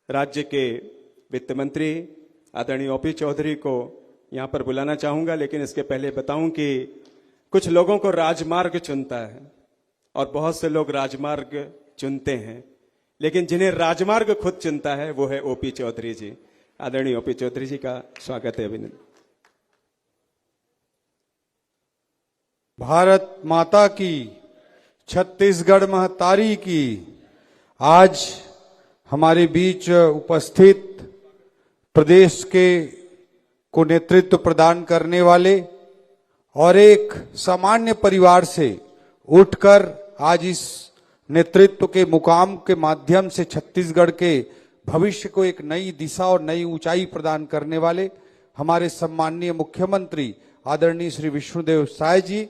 राज्य के वित्त मंत्री आदरणीय ओपी चौधरी को यहाँ पर बुलाना चाहूंगा, लेकिन इसके पहले बताऊं कि कुछ लोगों को राजमार्ग चुनता है और बहुत से लोग राजमार्ग चुनते हैं, लेकिन जिन्हें राजमार्ग खुद चुनता है वो है ओपी चौधरी जी। आदरणीय ओपी चौधरी जी का स्वागत है, अभिनंदन। भारत माता की, छत्तीसगढ़ महतारी की। आज हमारे बीच उपस्थित प्रदेश के को नेतृत्व प्रदान करने वाले और एक सामान्य परिवार से उठकर आज इस नेतृत्व के मुकाम के माध्यम से छत्तीसगढ़ के भविष्य को एक नई दिशा और नई ऊंचाई प्रदान करने वाले हमारे सम्माननीय मुख्यमंत्री आदरणीय श्री विष्णुदेव साय जी,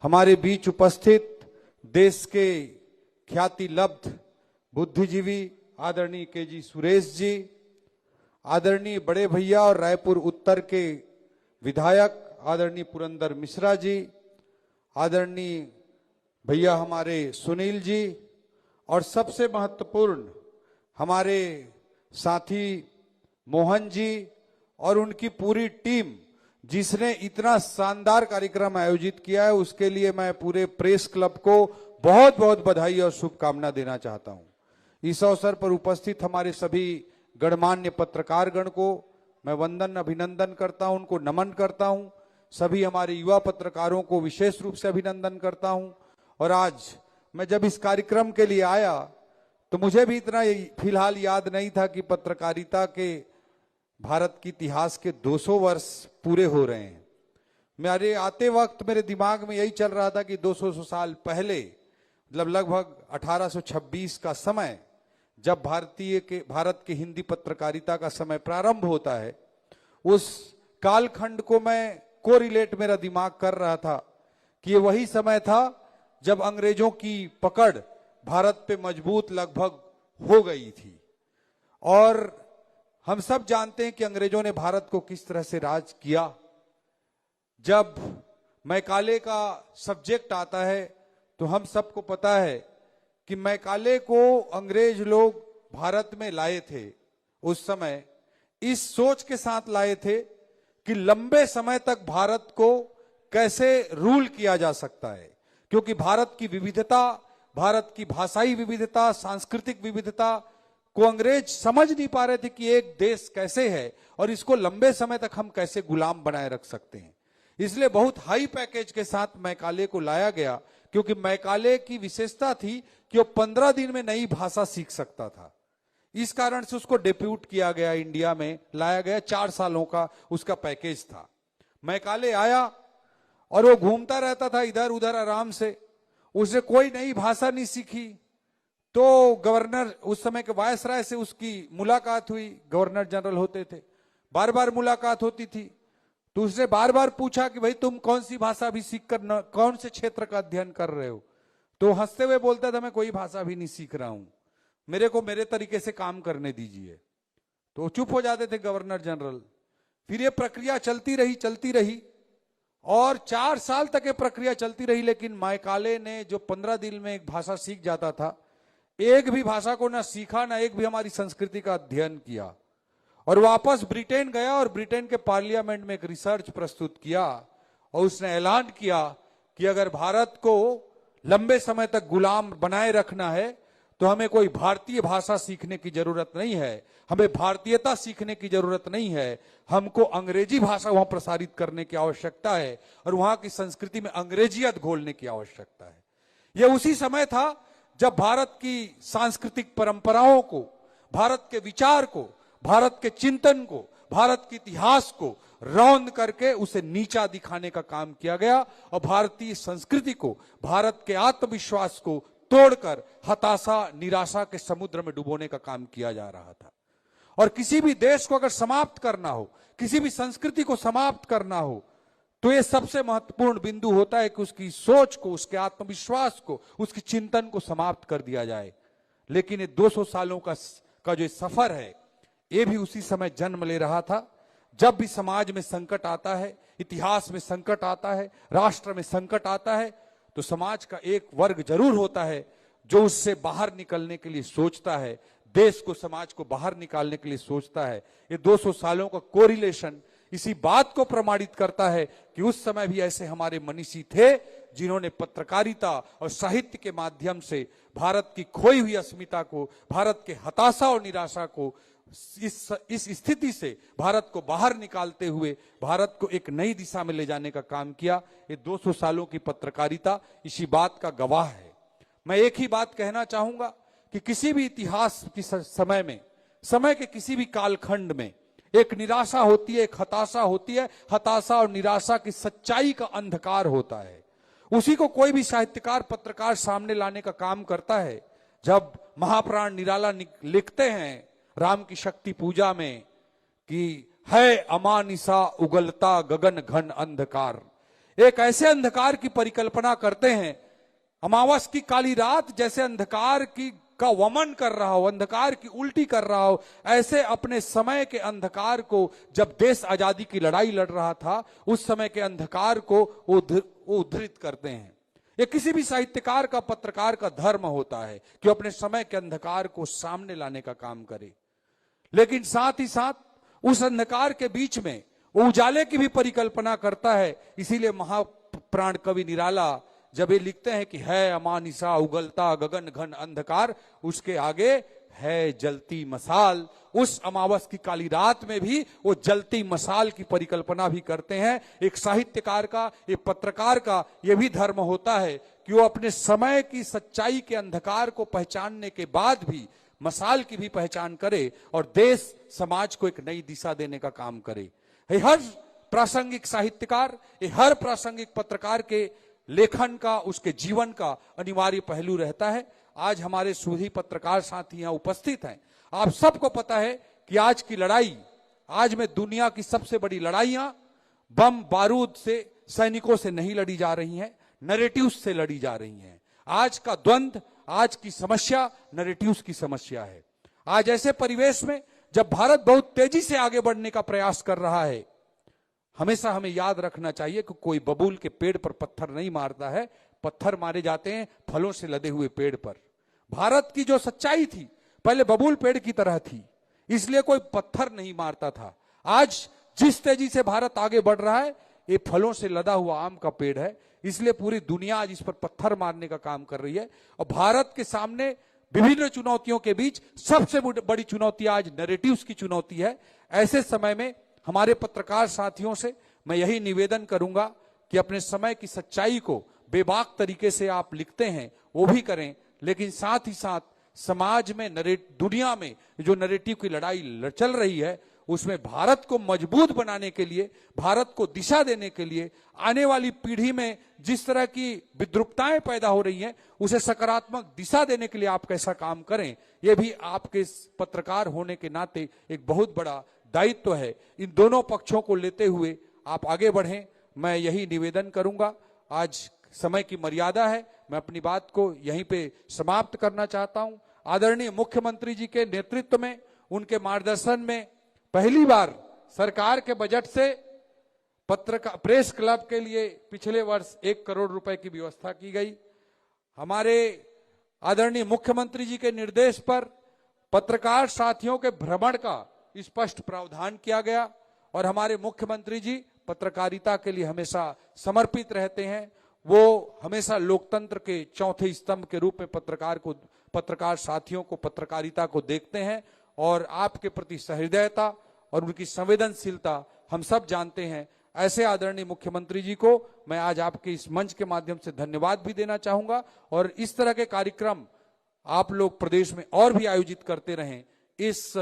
हमारे बीच उपस्थित देश के ख्याति लब्ध बुद्धिजीवी आदरणीय केजी सुरेश जी, आदरणीय बड़े भैया और रायपुर उत्तर के विधायक आदरणीय पुरंदर मिश्रा जी, आदरणीय भैया हमारे सुनील जी, और सबसे महत्वपूर्ण हमारे साथी मोहन जी और उनकी पूरी टीम जिसने इतना शानदार कार्यक्रम आयोजित किया है, उसके लिए मैं पूरे प्रेस क्लब को बहुत बहुत बधाई और शुभकामना देना चाहता हूं। इस अवसर पर उपस्थित हमारे सभी गणमान्य पत्रकार गण को मैं वंदन अभिनंदन करता हूं, उनको नमन करता हूं। सभी हमारे युवा पत्रकारों को विशेष रूप से अभिनंदन करता हूं। और आज मैं जब इस कार्यक्रम के लिए आया तो मुझे भी इतना फिलहाल याद नहीं था कि पत्रकारिता के भारत के इतिहास के 200 वर्ष पूरे हो रहे हैं। मेरे आते वक्त मेरे दिमाग में यही चल रहा था कि 200 साल पहले, मतलब लगभग 1826 का समय, जब भारत के हिंदी पत्रकारिता का समय प्रारंभ होता है, उस कालखंड को मैं कोरिलेट मेरा दिमाग कर रहा था कि ये वही समय था जब अंग्रेजों की पकड़ भारत पे मजबूत लगभग हो गई थी। और हम सब जानते हैं कि अंग्रेजों ने भारत को किस तरह से राज किया। जब मैकाले का सब्जेक्ट आता है तो हम सबको पता है कि मैकाले को अंग्रेज लोग भारत में लाए थे। उस समय इस सोच के साथ लाए थे कि लंबे समय तक भारत को कैसे रूल किया जा सकता है, क्योंकि भारत की विविधता, भारत की भाषाई विविधता, सांस्कृतिक विविधता को अंग्रेज समझ नहीं पा रहे थे कि एक देश कैसे है और इसको लंबे समय तक हम कैसे गुलाम बनाए रख सकते हैं। इसलिए बहुत हाई पैकेज के साथ मैकाले को लाया गया, क्योंकि मैकाले की विशेषता थी कि वो 15 दिन में नई भाषा सीख सकता था। इस कारण से उसको डेप्यूट किया गया, इंडिया में लाया गया। 4 सालों का उसका पैकेज था। मैकाले आया और वो घूमता रहता था इधर उधर आराम से, उसने कोई नई भाषा नहीं सीखी। तो गवर्नर, उस समय के वायसराय से उसकी मुलाकात हुई, गवर्नर जनरल होते थे, बार बार मुलाकात होती थी। तो उसने बार बार पूछा कि भाई तुम कौन सी भाषा भी सीख कर, कौन से क्षेत्र का अध्ययन कर रहे हो? तो हंसते हुए बोलता था, मैं कोई भाषा भी नहीं सीख रहा हूं, मेरे को मेरे तरीके से काम करने दीजिए। तो चुप हो जाते थे गवर्नर जनरल। फिर ये प्रक्रिया चलती रही और 4 साल तक ये प्रक्रिया चलती रही। लेकिन मैकाले ने जो 15 दिन में एक भाषा सीख जाता था, एक भी भाषा को ना सीखा, ना एक भी हमारी संस्कृति का अध्ययन किया, और वापस ब्रिटेन गया और ब्रिटेन के पार्लियामेंट में एक रिसर्च प्रस्तुत किया और उसने ऐलान किया कि अगर भारत को लंबे समय तक गुलाम बनाए रखना है तो हमें कोई भारतीय भाषा सीखने की जरूरत नहीं है, हमें भारतीयता सीखने की जरूरत नहीं है, हमको अंग्रेजी भाषा वहां प्रसारित करने की आवश्यकता है और वहां की संस्कृति में अंग्रेजियत घोलने की आवश्यकता है। यह उसी समय था जब भारत की सांस्कृतिक परंपराओं को, भारत के विचार को, भारत के चिंतन को, भारत के इतिहास को रौंद करके उसे नीचा दिखाने का काम किया गया और भारतीय संस्कृति को, भारत के आत्मविश्वास को तोड़कर हताशा, निराशा के समुद्र में डुबोने का काम किया जा रहा था। और किसी भी देश को अगर समाप्त करना हो, किसी भी संस्कृति को समाप्त करना हो, तो ये सबसे महत्वपूर्ण बिंदु होता है कि उसकी सोच को, उसके आत्मविश्वास को, उसकी चिंतन को समाप्त कर दिया जाए। लेकिन ये 200 सालों का जो सफर है, ये भी उसी समय जन्म ले रहा था जब भी समाज में संकट आता है, इतिहास में संकट आता है, राष्ट्र में संकट आता है, तो समाज का एक वर्ग जरूर होता है जो उससे बाहर निकलने के लिए सोचता है, देश को, समाज को बाहर निकालने के लिए सोचता है। ये 200 सालों का कोरिलेशन इसी बात को प्रमाणित करता है कि उस समय भी ऐसे हमारे मनीषी थे जिन्होंने पत्रकारिता और साहित्य के माध्यम से भारत की खोई हुई अस्मिता को, भारत के हताशा और निराशा को, इस स्थिति से भारत को बाहर निकालते हुए भारत को एक नई दिशा में ले जाने का काम किया। ये 200 सालों की पत्रकारिता इसी बात का गवाह है। मैं एक ही बात कहना चाहूंगा कि किसी भी इतिहास की समय में, समय के किसी भी कालखंड में एक निराशा होती है, एक हताशा होती है। हताशा और निराशा की सच्चाई का अंधकार होता है। उसी को कोई भी साहित्यकार, पत्रकार सामने लाने का काम करता है। जब महाप्राण निराला लिखते हैं राम की शक्ति पूजा में कि है अमानिसा उगलता गगन घन अंधकार, एक ऐसे अंधकार की परिकल्पना करते हैं, अमावस की काली रात जैसे अंधकार की का वमन कर रहा हो, अंधकार की उल्टी कर रहा हो, ऐसे अपने समय के अंधकार को, जब देश आजादी की लड़ाई लड़ रहा था उस समय के अंधकार को वो उद्धृत करते हैं। ये किसी भी साहित्यकार का, पत्रकार का धर्म होता है कि अपने समय के अंधकार को सामने लाने का काम करे, लेकिन साथ ही साथ उस अंधकार के बीच में वो उजाले की भी परिकल्पना करता है। इसीलिए महाप्राण कवि निराला जब ये लिखते हैं कि है अमानिसा उगलता गगन घन अंधकार, उसके आगे है जलती मसाल। उस अमावस की काली रात में भी वो जलती मसाल की परिकल्पना भी करते हैं। एक साहित्यकार का, एक पत्रकार का ये भी धर्म होता है कि वो अपने समय की सच्चाई के अंधकार को पहचानने के बाद भी मसाल की भी पहचान करे और देश समाज को एक नई दिशा देने का काम करे। हर प्रासंगिक साहित्यकार, हर प्रासंगिक पत्रकार के लेखन का, उसके जीवन का अनिवार्य पहलू रहता है। आज हमारे सूही पत्रकार साथी यहाँ उपस्थित हैं। आप सबको पता है कि आज की लड़ाई, आज में दुनिया की सबसे बड़ी लड़ाइयां बम बारूद से, सैनिकों से नहीं लड़ी जा रही हैं, नैरेटिव्स से लड़ी जा रही हैं। आज का द्वंद्व, आज की समस्या नैरेटिव्स की समस्या है। आज ऐसे परिवेश में जब भारत बहुत तेजी से आगे बढ़ने का प्रयास कर रहा है, हमेशा हमें याद रखना चाहिए कि कोई बबूल के पेड़ पर पत्थर नहीं मारता है, पत्थर मारे जाते हैं फलों से लदे हुए पेड़ पर। भारत की जो सच्चाई थी पहले बबूल पेड़ की तरह थी, इसलिए कोई पत्थर नहीं मारता था। आज जिस तेजी से भारत आगे बढ़ रहा है, ये फलों से लदा हुआ आम का पेड़ है, इसलिए पूरी दुनिया आज इस पर पत्थर मारने का काम कर रही है। और भारत के सामने विभिन्न चुनौतियों के बीच सबसे बड़ी चुनौती आज नैरेटिव्स की चुनौती है। ऐसे समय में हमारे पत्रकार साथियों से मैं यही निवेदन करूंगा कि अपने समय की सच्चाई को बेबाक तरीके से आप लिखते हैं वो भी करें, लेकिन साथ ही साथ समाज में, दुनिया में जो नैरेटिव की लड़ाई चल रही है उसमें भारत को मजबूत बनाने के लिए, भारत को दिशा देने के लिए, आने वाली पीढ़ी में जिस तरह की विद्रुपताएं पैदा हो रही हैं उसे सकारात्मक दिशा देने के लिए आप कैसा काम करें, यह भी आपके पत्रकार होने के नाते एक बहुत बड़ा दायित्व है। इन दोनों पक्षों को लेते हुए आप आगे बढ़ें, मैं यही निवेदन करूंगा। आज समय की मर्यादा है, मैं अपनी बात को यहीं पे समाप्त करना चाहता हूं। आदरणीय मुख्यमंत्री जी के नेतृत्व में, उनके मार्गदर्शन में पहली बार सरकार के बजट से प्रेस क्लब के लिए पिछले वर्ष 1 करोड़ रुपए की व्यवस्था की गई। हमारे आदरणीय मुख्यमंत्री जी के निर्देश पर पत्रकार साथियों के भ्रमण का स्पष्ट प्रावधान किया गया और हमारे मुख्यमंत्री जी पत्रकारिता के लिए हमेशा समर्पित रहते हैं। वो हमेशा लोकतंत्र के चौथे स्तंभ के रूप में पत्रकार साथियों को, पत्रकारिता को देखते हैं और आपके प्रति सहृदयता और उनकी संवेदनशीलता हम सब जानते हैं। ऐसे आदरणीय मुख्यमंत्री जी को मैं आज आपके इस मंच के माध्यम से धन्यवाद भी देना चाहूंगा और इस तरह के कार्यक्रम आप लोग प्रदेश में और भी आयोजित करते रहें, इस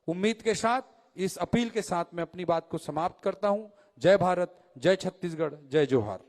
उम्मीद के साथ, इस अपील के साथ मैं अपनी बात को समाप्त करता हूं। जय भारत, जय छत्तीसगढ़, जय जोहार।